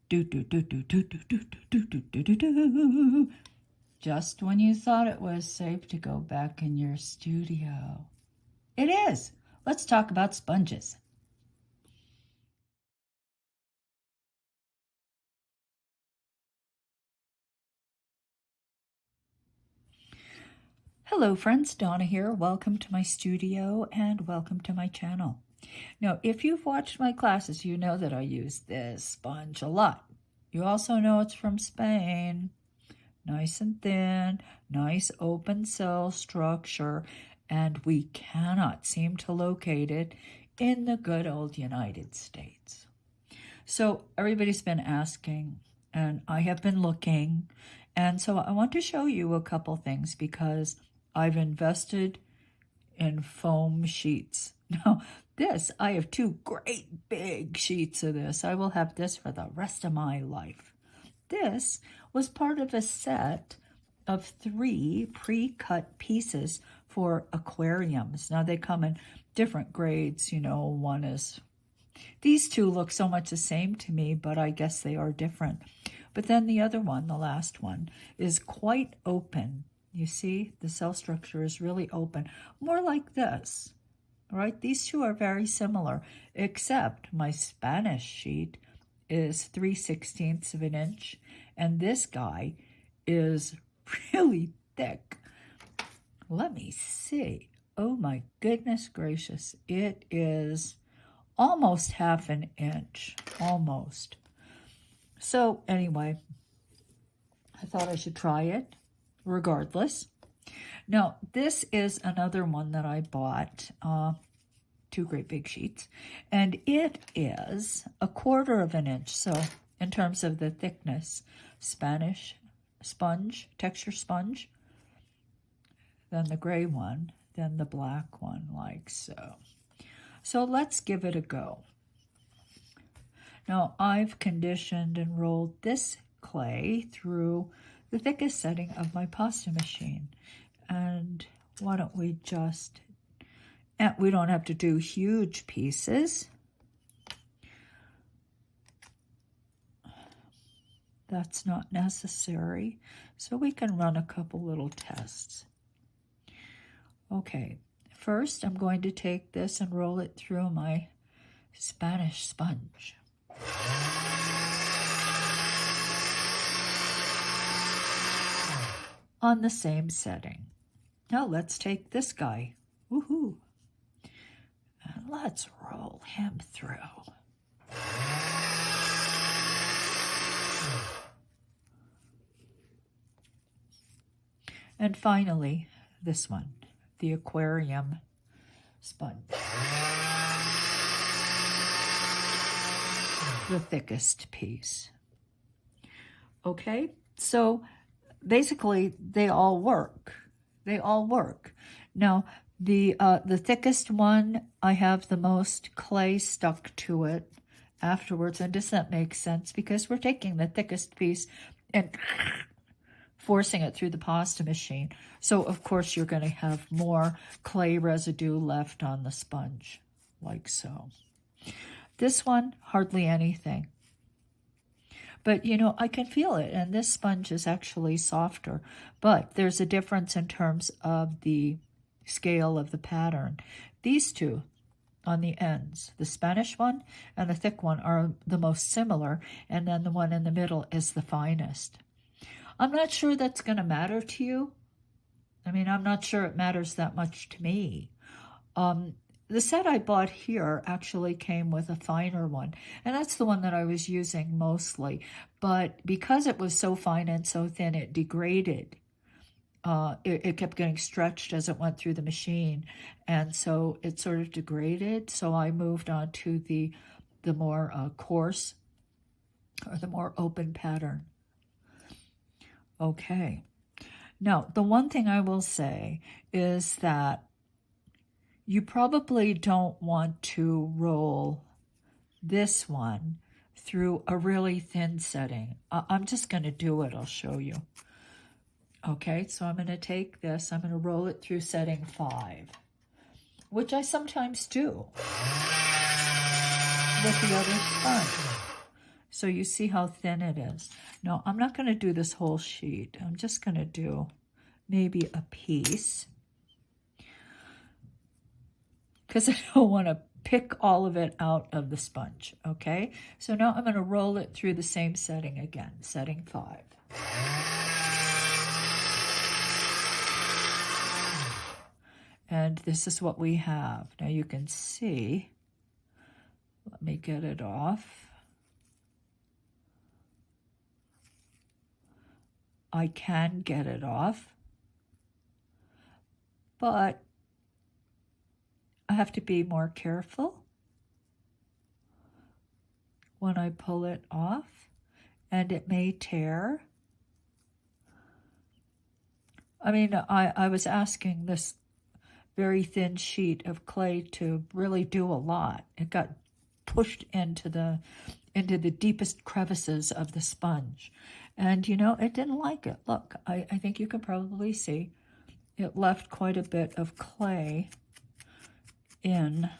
Do do do do do do do do do do do do. Just when you thought it was safe to go back in your studio. It is. Let's talk about sponges. Hello friends, Donna here. Welcome to my studio and welcome to my channel. Now, if you've watched my classes, you know that I use this sponge a lot. You also know it's from Spain. Nice and thin, nice open cell structure, and we cannot seem to locate it in the good old United States. So everybody's been asking, and I have been looking, and so I want to show you a couple things because I've invested in foam sheets. Now, I have 2 great big sheets of this. I will have this for the rest of my life. This was part of a set of 3 pre-cut pieces for aquariums. Now, they come in different grades. You know, one is, these 2 look so much the same to me, but I guess they are different. But then the other one, the last one, is quite open. You see, the cell structure is really open, more like this, right? These 2 are very similar, except my Spanish sheet is 3/16 of an inch, and this guy is really thick. Let me see. Oh my goodness gracious. It is almost half an inch, almost. So anyway, I thought I should try it regardless. Now, this is another one that I bought, 2 great big sheets, and it is 1/4 of an inch. So in terms of the thickness, Spanish sponge, texture sponge, then the gray one, then the black one, like so. So let's give it a go. Now, I've conditioned and rolled this clay through the thickest setting of my pasta machine. And why don't we just, we don't have to do huge pieces. That's not necessary. So we can run a couple little tests. Okay, first I'm going to take this and roll it through my Spanish sponge. On the same setting. Now let's take this guy. Woohoo! And let's roll him through. And finally, this one, the aquarium sponge. The thickest piece. Okay, so basically they all work. They all work. Now, the thickest one, I have the most clay stuck to it afterwards. And does that make sense? Because we're taking the thickest piece and forcing it through the pasta machine. So, of course, you're going to have more clay residue left on the sponge, like so. This one, hardly anything. But, you know, I can feel it, and this sponge is actually softer. But there's a difference in terms of the scale of the pattern. These 2 on the ends, the Spanish one and the thick one, are the most similar, and then the one in the middle is the finest. I'm not sure that's going to matter to you. I mean, I'm not sure it matters that much to me. The set I bought here actually came with a finer one, and that's the one that I was using mostly. But because it was so fine and so thin, it degraded. It kept getting stretched as it went through the machine, and so it sort of degraded. So I moved on to the more coarse, or the more open pattern. Okay. Now, the one thing I will say is that you probably don't want to roll this one through a really thin setting. I'm just going to do it. I'll show you. Okay, so I'm going to take this. I'm going to roll it through setting 5, which I sometimes do with the other sponge. So you see how thin it is. Now, I'm not going to do this whole sheet. I'm just going to do maybe a piece, because I don't want to pick all of it out of the sponge, okay? So now I'm going to roll it through the same setting again, setting 5. And this is what we have. Now you can see, let me get it off. I can get it off, but I have to be more careful when I pull it off, and it may tear. I mean, I was asking this very thin sheet of clay to really do a lot. It got pushed into the deepest crevices of the sponge. And, you know, it didn't like it. Look, I think you can probably see it left quite a bit of clay in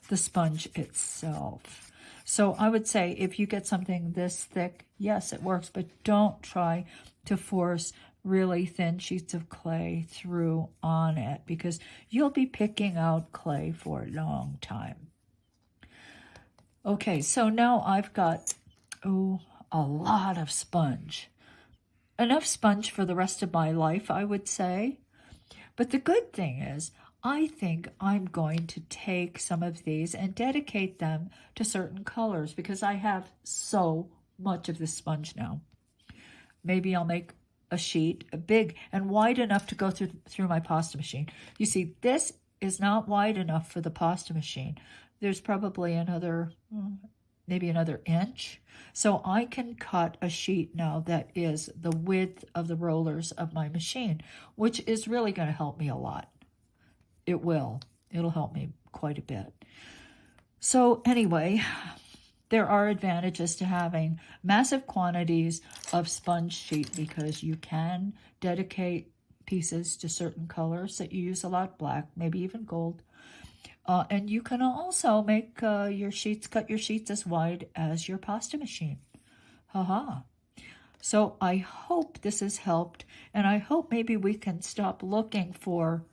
the sponge itself. So I would say if you get something this thick, yes, it works, but don't try to force really thin sheets of clay through on it, because you'll be picking out clay for a long time. Okay, so now I've got, a lot of sponge. Enough sponge for the rest of my life, I would say. But the good thing is, I think I'm going to take some of these and dedicate them to certain colors, because I have so much of this sponge now. Maybe I'll make a sheet, big and wide enough to go through my pasta machine. You see, this is not wide enough for the pasta machine. There's probably another, maybe another inch. So I can cut a sheet now that is the width of the rollers of my machine, which is really going to help me a lot. It will. It'll help me quite a bit. So anyway, there are advantages to having massive quantities of sponge sheet, because you can dedicate pieces to certain colors that you use a lot, black, maybe even gold. And you can also make your sheets, cut your sheets as wide as your pasta machine. Haha. So I hope this has helped, and I hope maybe we can stop looking for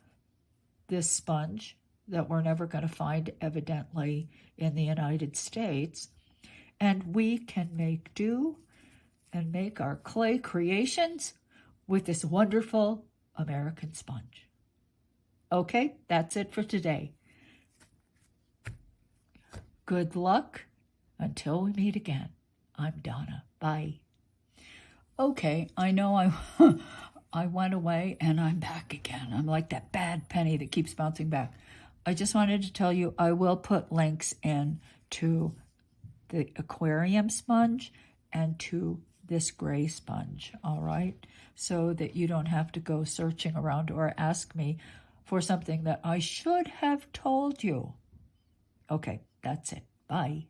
this sponge that we're never going to find, evidently, in the United States. And we can make do and make our clay creations with this wonderful American sponge. Okay, that's it for today. Good luck until we meet again. I'm Donna. Bye. Okay, I know I went away and I'm back again. I'm like that bad penny that keeps bouncing back. I just wanted to tell you I will put links in to the aquarium sponge and to this gray sponge, all right? So that you don't have to go searching around or ask me for something that I should have told you. Okay, that's it. Bye.